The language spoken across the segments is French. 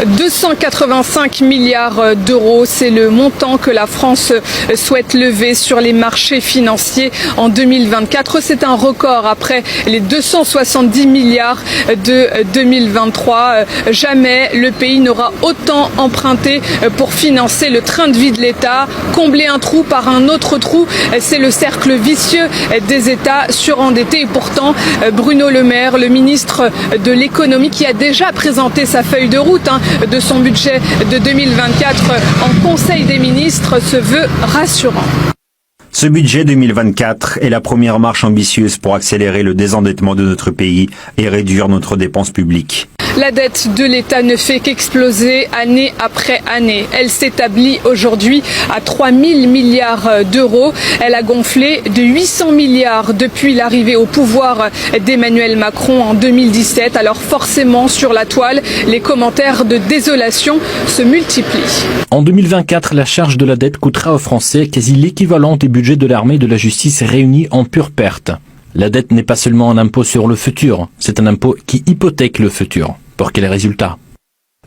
285 milliards d'euros, c'est le montant que la France souhaite lever sur les marchés financiers en 2024. C'est un record après les 270 milliards de 2023. Jamais le pays n'aura autant emprunté pour financer le train de vie de l'État. Combler un trou par un autre trou, c'est le cercle vicieux des États surendettés. Et pourtant, Bruno Le Maire, le ministre de l'économie, qui a déjà présenté sa feuille de route de son budget de 2024 en Conseil des ministres, se veut rassurant. Ce budget 2024 est la première marche ambitieuse pour accélérer le désendettement de notre pays et réduire notre dépense publique. La dette de l'État ne fait qu'exploser année après année. Elle s'établit aujourd'hui à 3 000 milliards d'euros. Elle a gonflé de 800 milliards depuis l'arrivée au pouvoir d'Emmanuel Macron en 2017. Alors forcément, sur la toile, les commentaires de désolation se multiplient. En 2024, la charge de la dette coûtera aux Français quasi l'équivalent des budgets de l'armée et de la justice réunis en pure perte. La dette n'est pas seulement un impôt sur le futur, c'est un impôt qui hypothèque le futur. Pour quels résultats ?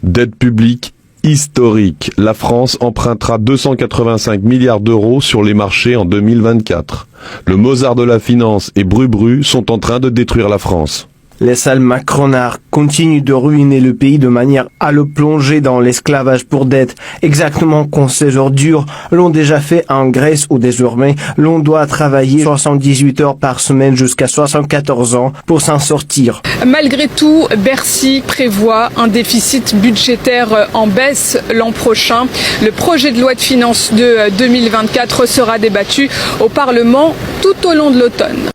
Dette publique historique. La France empruntera 285 milliards d'euros sur les marchés en 2024. Le Mozart de la finance et Bru sont en train de détruire la France. Les sales macronards continuent de ruiner le pays de manière à le plonger dans l'esclavage pour dette, exactement comme ces ordures l'ont déjà fait en Grèce où désormais l'on doit travailler 78 heures par semaine jusqu'à 74 ans pour s'en sortir. Malgré tout, Bercy prévoit un déficit budgétaire en baisse l'an prochain. Le projet de loi de finances de 2024 sera débattu au Parlement tout au long de l'automne.